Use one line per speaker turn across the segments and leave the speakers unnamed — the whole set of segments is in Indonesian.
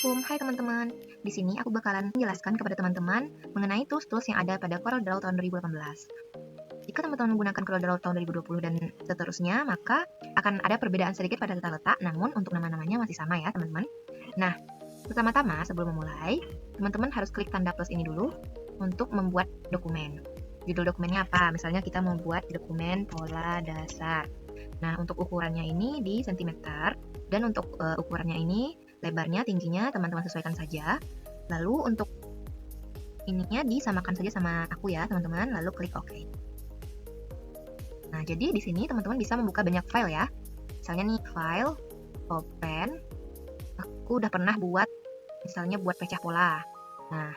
Assalamualaikum, hai teman-teman. Di sini aku bakalan menjelaskan kepada teman-teman mengenai tools-tools yang ada pada CorelDRAW tahun 2018. Jika teman-teman menggunakan CorelDRAW tahun 2020 dan seterusnya, maka akan ada perbedaan sedikit pada tata letak, namun untuk nama-namanya masih sama ya teman-teman. Nah, pertama-tama sebelum memulai, teman-teman harus klik tanda plus ini dulu untuk membuat dokumen. Judul dokumennya apa? Misalnya kita membuat dokumen pola dasar. Nah, untuk ukurannya ini di sentimeter, dan untuk ukurannya ini lebarnya, tingginya teman-teman sesuaikan saja. Lalu untuk ininya disamakan saja sama aku ya teman-teman, lalu klik OK. Nah, jadi di sini teman-teman bisa membuka banyak file ya. Misalnya nih, file, open. Aku udah pernah buat, misalnya buat pecah pola. Nah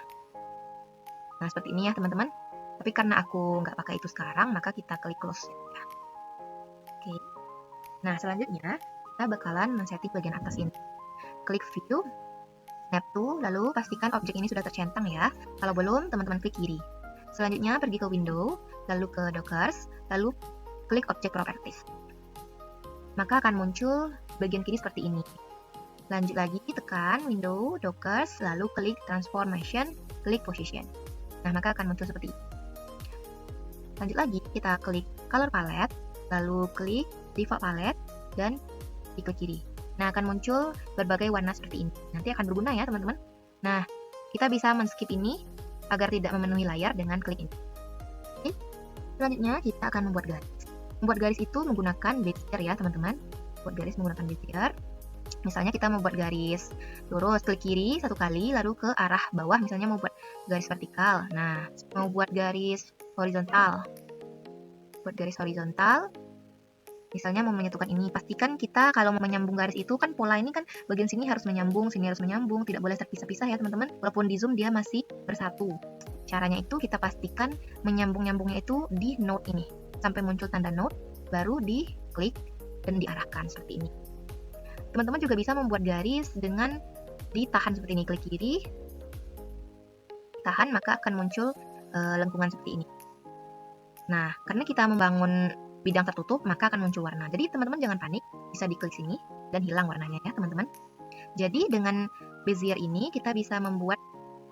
seperti ini ya teman-teman. Tapi karena aku nggak pakai itu sekarang, maka kita klik close ya. Oke. Nah, selanjutnya kita bakalan men-setting bagian atas ini. Klik view, snap to, lalu pastikan objek ini sudah tercentang ya. Kalau belum, teman-teman klik kiri. Selanjutnya pergi ke window, lalu ke dockers, lalu klik object properties. Maka akan muncul bagian kiri seperti ini. Lanjut lagi, tekan window, dockers, lalu klik transformation, klik position. Nah, maka akan muncul seperti ini. Lanjut lagi, kita klik color palette, lalu klik default palette, dan diklik kiri. Nah, akan muncul berbagai warna seperti ini. Nanti akan berguna ya, teman-teman. Nah, kita bisa men-skip ini agar tidak memenuhi layar dengan klik ini. Oke. Selanjutnya, kita akan membuat garis. Membuat garis itu menggunakan bezier ya, teman-teman. Buat garis menggunakan bezier. Misalnya kita membuat garis lurus, klik kiri satu kali, lalu ke arah bawah, misalnya mau buat garis vertikal. Nah, mau buat garis horizontal. Buat garis horizontal, misalnya mau menyatukan ini, pastikan kita kalau mau menyambung garis itu kan pola ini kan bagian sini harus menyambung, sini harus menyambung, tidak boleh terpisah-pisah ya teman-teman. Walaupun di zoom dia masih bersatu. Caranya itu kita pastikan menyambung-nyambungnya itu di node ini. Sampai muncul tanda node, baru diklik dan diarahkan seperti ini. Teman-teman juga bisa membuat garis dengan ditahan seperti ini, klik kiri, tahan, maka akan muncul lengkungan seperti ini. Nah, karena kita membangun bidang tertutup, maka akan muncul warna. Jadi teman-teman jangan panik, bisa diklik sini dan hilang warnanya ya teman-teman. Jadi dengan bezier ini kita bisa membuat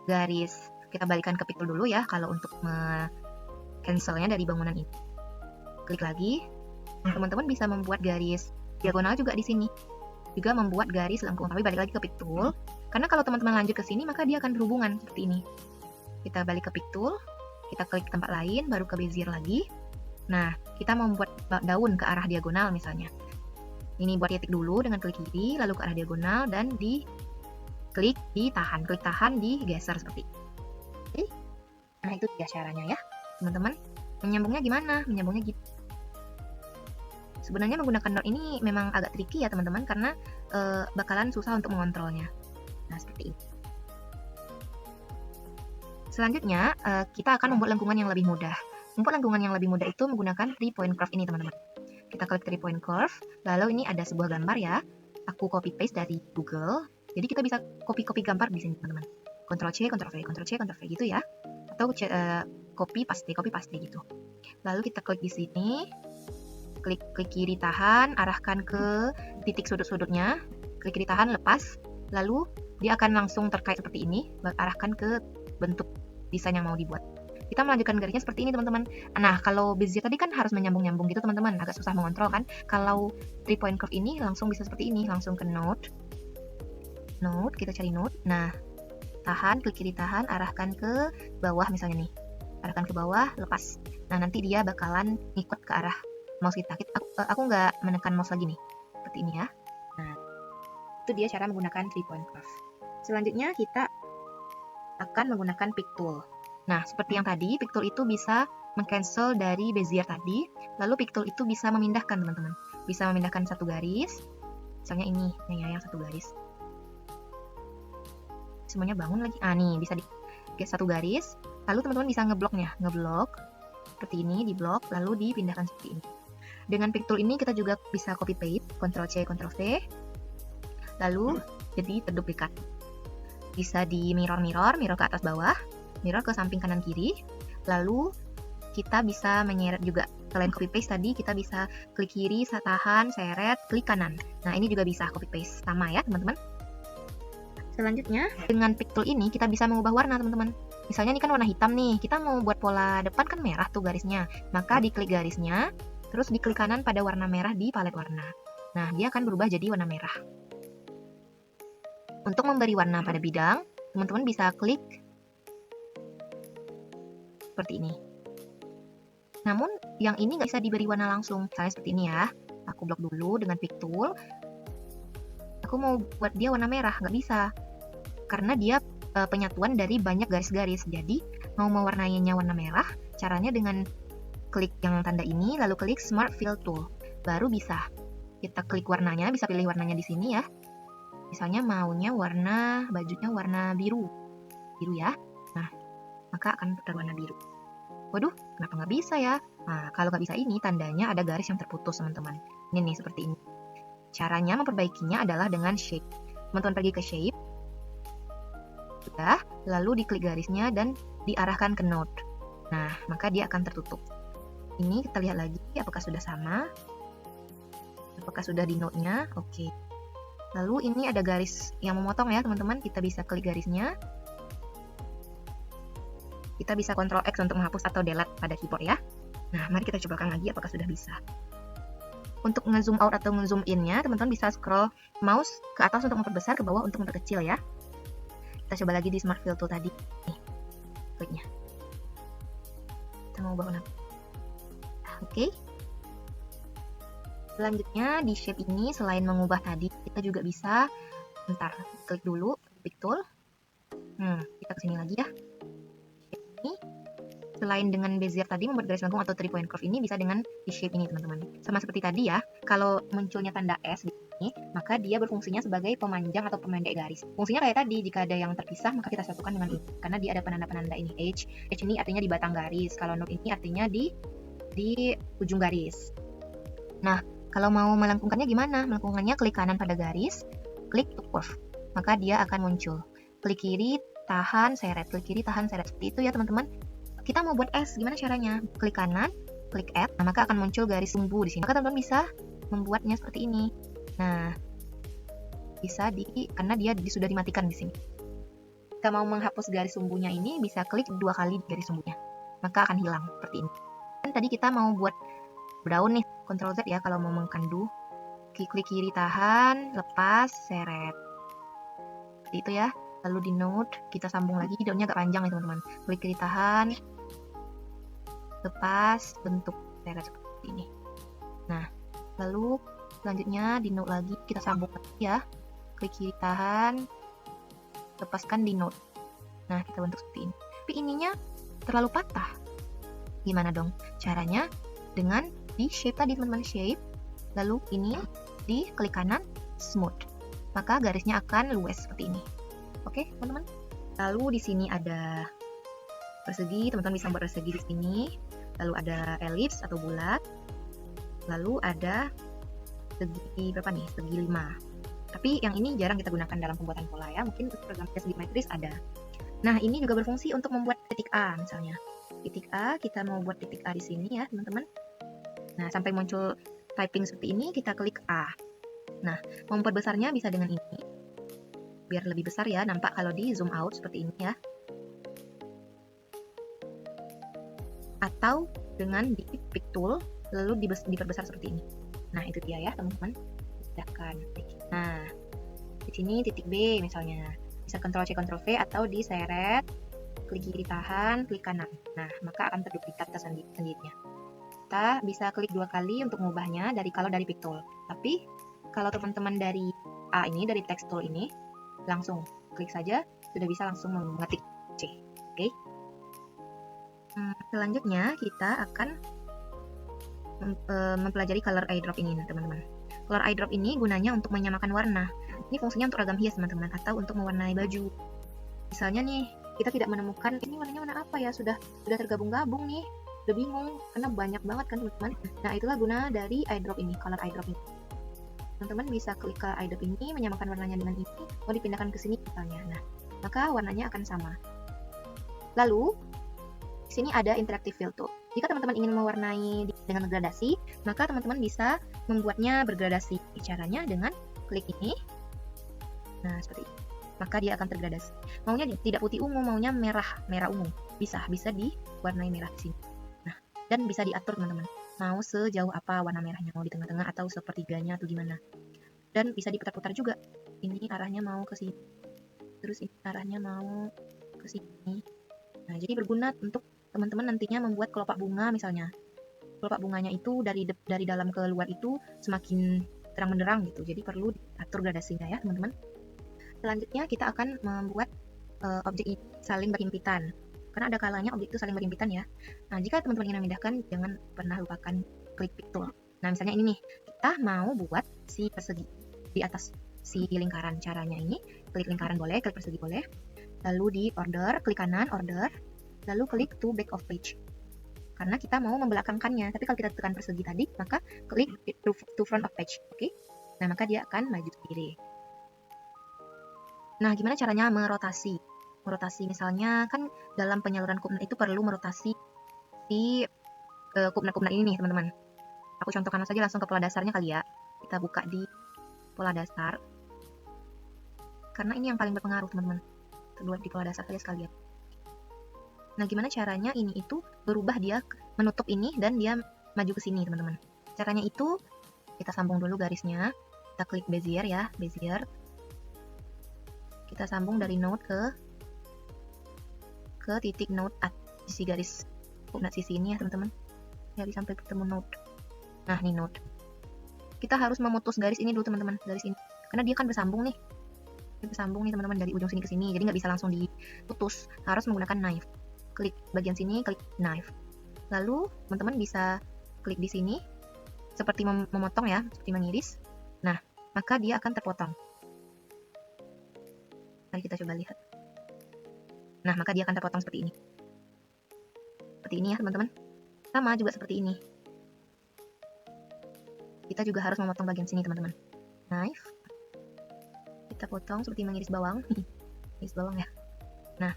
garis. Kita balikan ke pixel dulu ya kalau untuk cancelnya dari bangunan ini. Klik lagi. Teman-teman bisa membuat garis diagonal juga di sini. Juga membuat garis lengkung, tapi balik lagi ke pick tool. Karena kalau teman-teman lanjut ke sini, maka dia akan berhubungan seperti ini. Kita balik ke pick tool, kita klik tempat lain, baru ke bezier lagi. Nah, kita mau membuat daun ke arah diagonal misalnya. Ini buat titik dulu dengan klik kiri, lalu ke arah diagonal, dan klik tahan, digeser seperti ini. Oke. Nah, itu dia caranya ya, teman-teman. Menyambungnya gimana? Menyambungnya gitu. Sebenarnya menggunakan node ini memang agak tricky ya teman-teman, karena bakalan susah untuk mengontrolnya. Nah, seperti ini. Selanjutnya, kita akan membuat lengkungan yang lebih mudah. Membuat lengkungan yang lebih mudah itu menggunakan 3-point curve ini teman-teman. Kita klik 3-point curve, lalu ini ada sebuah gambar ya. Aku copy paste dari Google. Jadi kita bisa copy gambar di sini teman-teman. Ctrl C, Ctrl V, Ctrl C, Ctrl V gitu ya. Atau copy paste gitu. Lalu kita klik di sini. Klik kiri tahan, arahkan ke titik sudut-sudutnya, klik kiri tahan, lepas, lalu dia akan langsung terkait seperti ini, arahkan ke bentuk desain yang mau dibuat. Kita melanjutkan garisnya seperti ini teman-teman. Nah, kalau bezier tadi kan harus menyambung-nyambung gitu teman-teman, agak susah mengontrol kan. Kalau 3-point curve ini langsung bisa seperti ini, langsung ke node, kita cari node. Nah, tahan, klik kiri tahan, arahkan ke bawah misalnya nih, arahkan ke bawah, lepas. Nah, nanti dia bakalan ngikut ke arah mouse kita. Aku nggak menekan mouse lagi nih, seperti ini ya. Nah, itu dia cara menggunakan 3-point curve. Selanjutnya kita akan menggunakan pick tool. Nah, seperti yang tadi, pick tool itu bisa meng-cancel dari bezier tadi, lalu pick tool itu bisa memindahkan teman-teman. Bisa memindahkan satu garis, misalnya ini ya, yang satu garis. Semuanya bangun lagi. Nih, bisa di satu garis, lalu teman-teman bisa ngeblok seperti ini, diblok, lalu dipindahkan seperti ini. Dengan pick tool ini kita juga bisa copy paste, Ctrl C, Ctrl V, lalu jadi terduplikat. Bisa di mirror ke atas bawah, mirror ke samping kanan kiri, lalu kita bisa menyeret juga. Selain copy paste tadi, kita bisa klik kiri, tahan, seret, klik kanan. Nah, ini juga bisa copy paste, sama ya teman-teman. Selanjutnya, dengan pick tool ini kita bisa mengubah warna, teman-teman. Misalnya ini kan warna hitam nih, kita mau buat pola depan kan merah tuh garisnya. Maka diklik garisnya, terus diklik kanan pada warna merah di palet warna. Nah, dia akan berubah jadi warna merah. Untuk memberi warna pada bidang, teman-teman bisa klik seperti ini. Namun, yang ini nggak bisa diberi warna langsung. Misalnya seperti ini ya. Aku blok dulu dengan pick tool. Aku mau buat dia warna merah, nggak bisa. Karena dia penyatuan dari banyak garis-garis. Jadi, mau mewarnainya warna merah, caranya dengan klik yang tanda ini, lalu klik Smart Fill Tool. Baru bisa. Kita klik warnanya, bisa pilih warnanya di sini ya. Misalnya maunya warna, bajunya warna biru. Biru ya. Nah, maka akan berwarna biru. Waduh, kenapa nggak bisa ya? Nah, kalau nggak bisa ini, tandanya ada garis yang terputus, teman-teman. Ini nih, seperti ini. Caranya memperbaikinya adalah dengan shape. Teman-teman pergi ke shape, sudah, lalu diklik garisnya dan diarahkan ke node. Nah, maka dia akan tertutup. Ini kita lihat lagi, apakah sudah sama? Apakah sudah di node-nya? Oke. Lalu ini ada garis yang memotong ya, teman-teman. Kita bisa klik garisnya. Kita bisa Ctrl X untuk menghapus atau delete pada keyboard ya. Nah, mari kita cobakan lagi apakah sudah bisa. Untuk nge-zoom out atau nge-zoom in-nya, teman-teman bisa scroll mouse ke atas untuk memperbesar, ke bawah untuk memperkecil ya. Kita coba lagi di Smart Fill Tool tadi. Nih, kliknya. Kita mau ubah warna. Oke. Selanjutnya di shape ini, selain mengubah tadi, kita juga bisa, bentar, klik dulu, pick tool. Kita kesini lagi ya. Selain dengan bezier tadi membuat garis lengkung atau 3-point curve ini bisa dengan di shape ini, teman-teman. Sama seperti tadi ya, kalau munculnya tanda S di sini, maka dia berfungsinya sebagai pemanjang atau pemendek garis. Fungsinya kayak tadi, jika ada yang terpisah maka kita satukan dengan ini. Karena dia ada penanda-penanda ini, H ini artinya di batang garis, kalau node ini artinya di ujung garis. Nah, kalau mau melengkungkannya gimana? Melengkungkannya klik kanan pada garis, klik to curve, maka dia akan muncul. Klik kiri, tahan, seret, klik kiri, tahan, seret. Seperti itu ya, teman-teman. Kita mau buat S, gimana caranya? Klik kanan, klik add, nah, maka akan muncul garis sumbu di sini. Maka teman-teman bisa membuatnya seperti ini. Nah, bisa karena dia sudah dimatikan di sini. Kita mau menghapus garis sumbunya ini, bisa klik 2 kali garis sumbunya. Maka akan hilang seperti ini. Dan tadi kita mau buat brown nih, Ctrl Z ya kalau mau mengkandu. Klik kiri tahan, lepas, seret. Seperti itu ya. Lalu di node, kita sambung lagi, node-nya agak panjang ya teman-teman. Klik kiri tahan, lepas, bentuk seret seperti ini. Nah, lalu selanjutnya di node lagi, kita sambung lagi ya. Klik kiri tahan, lepaskan di node. Nah, kita bentuk seperti ini. Tapi ininya terlalu patah. Gimana dong? Caranya dengan di shape tadi, teman-teman, shape. Lalu ini di klik kanan, smooth. Maka garisnya akan luwes seperti ini. Oke, teman-teman. Lalu di sini ada persegi, teman-teman bisa buat persegi di sini. Lalu ada elips atau bulat. Lalu ada segi berapa nih? Segi 5. Tapi yang ini jarang kita gunakan dalam pembuatan pola ya. Mungkin untuk program segi metris ada. Nah, ini juga berfungsi untuk membuat titik A misalnya. Titik A, kita mau buat titik A di sini ya, teman-teman. Nah, sampai muncul typing seperti ini, kita klik A. Nah, memperbesarnya bisa dengan ini. Biar lebih besar ya, nampak kalau di zoom out seperti ini ya. Atau dengan di pick tool, lalu diperbesar seperti ini. Nah, itu dia ya, teman-teman. Pindahkan. Nah, di sini titik B misalnya. Bisa Ctrl C, Ctrl V, atau diseret, klik kiri tahan, klik kanan. Nah, maka akan terduplikat ke sendirinya. Kita bisa klik 2 kali untuk mengubahnya kalau dari pick tool. Tapi, kalau teman-teman dari A ini, dari text tool ini, langsung klik saja, sudah bisa langsung mengetik C. Oke. Selanjutnya kita akan mempelajari color eyedrop ini, teman-teman. Color eyedrop ini gunanya untuk menyamakan warna. Ini fungsinya untuk ragam hias, teman-teman, atau untuk mewarnai baju. Misalnya nih, kita tidak menemukan ini warnanya warna apa ya, sudah tergabung-gabung nih, udah bingung karena banyak banget kan, teman-teman. Nah, itulah guna dari eyedrop ini, color eyedrop ini. Teman-teman bisa klik ke eyedrop ini, menyamakan warnanya dengan ini, mau dipindahkan ke sini misalnya. Nah, maka warnanya akan sama. Lalu, di sini ada interactive fill tool. Jika teman-teman ingin mewarnai dengan gradasi, maka teman-teman bisa membuatnya bergradasi. Caranya dengan klik ini. Nah, seperti ini. maka dia akan tergradasi. Maunya tidak putih ungu, maunya merah ungu, bisa diwarnai merah di sini. Nah, dan bisa diatur teman-teman, mau sejauh apa warna merahnya, mau di tengah-tengah atau sepertiganya atau gimana. Dan bisa diputar-putar juga, ini arahnya mau ke sini, terus ini arahnya mau ke sini. Nah, jadi berguna untuk teman-teman nantinya membuat kelopak bunga misalnya. Kelopak bunganya itu dari dalam ke luar itu semakin terang benderang gitu, jadi perlu diatur gradasinya ya teman-teman. Selanjutnya kita akan membuat objek ini saling berhimpitan, karena ada kalanya objek itu saling berhimpitan ya. Nah, jika teman-teman ingin memindahkan, jangan pernah lupakan klik pick tool. Nah, misalnya ini nih, kita mau buat si persegi di atas si lingkaran. Caranya ini, klik lingkaran boleh, klik persegi boleh, lalu di order, klik kanan order, lalu klik to back of page, karena kita mau membelakangkannya. Tapi kalau kita tekan persegi tadi, maka klik to front of page. Oke? Nah, maka dia akan maju ke kiri. Nah, gimana caranya merotasi? Merotasi misalnya kan dalam penyaluran coordinate itu perlu merotasi di coordinate ini nih teman-teman. Aku contohkan saja langsung ke pola dasarnya kali ya. Kita buka di pola dasar, karena ini yang paling berpengaruh teman-teman. Kita buat di pola dasar saja sekalian. Nah, gimana caranya ini itu berubah, dia menutup ini dan dia maju ke sini teman-teman. Caranya itu kita sambung dulu garisnya. Kita klik Bezier ya, Bezier. Kita sambung dari node ke titik node sisi garis koordinat sisi ini ya teman-teman. Jadi sampai ketemu node. Nah, ini node. Kita harus memutus garis ini dulu teman-teman, garis ini. Karena dia kan bersambung nih. Dia bersambung nih teman-teman dari ujung sini ke sini. Jadi nggak bisa langsung diputus, harus menggunakan knife. Klik bagian sini, klik knife. Lalu teman-teman bisa klik di sini seperti memotong ya, seperti mengiris. Nah, maka dia akan terpotong. Mari kita coba lihat. Nah, maka dia akan terpotong seperti ini. Seperti ini ya teman-teman. Sama juga seperti ini. Kita juga harus memotong bagian sini teman-teman. Knife. Kita potong seperti mengiris bawang. Iris bawang ya. Nah,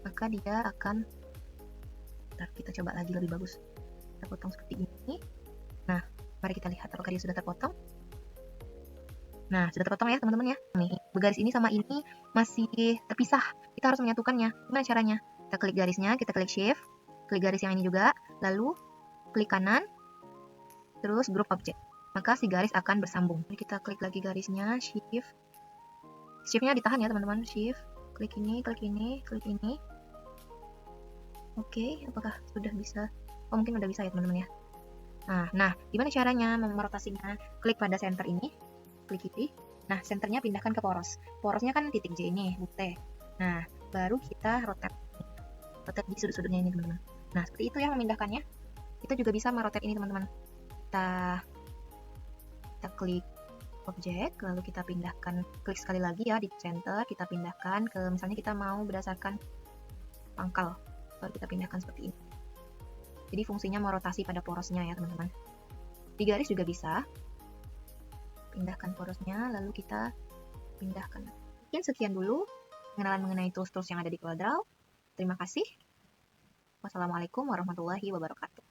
maka dia akan, bentar, kita coba lagi lebih bagus. Kita potong seperti ini. Nah, mari kita lihat apakah dia sudah terpotong. Nah, sudah terpotong ya teman-teman ya. Nih, garis ini sama ini masih terpisah. Kita harus menyatukannya. Gimana caranya? Kita klik garisnya, kita klik shift, klik garis yang ini juga, lalu klik kanan, terus group object. Maka si garis akan bersambung. Jadi kita klik lagi garisnya, shift. Shift-nya ditahan ya teman-teman, shift. Klik ini, klik ini, klik ini. Oke, apakah sudah bisa? Oh, mungkin udah bisa ya teman-teman ya. Nah, gimana caranya merotasinya? Klik pada center ini, klik kiri. Nah, senternya pindahkan ke poros. Porosnya kan titik J ini, T. Nah, baru kita rotate di sudut-sudutnya ini teman-teman. Nah, seperti itu ya memindahkannya. Kita juga bisa merotate ini teman-teman. Kita klik objek, lalu kita pindahkan, klik sekali lagi ya di center, kita pindahkan ke, misalnya kita mau berdasarkan pangkal, baru kita pindahkan seperti ini. Jadi fungsinya merotasi pada porosnya ya teman-teman. Di garis juga bisa. Pindahkan porosnya, lalu kita pindahkan. Mungkin sekian dulu pengenalan mengenai tools-tools yang ada di CorelDRAW. Terima kasih. Wassalamualaikum warahmatullahi wabarakatuh.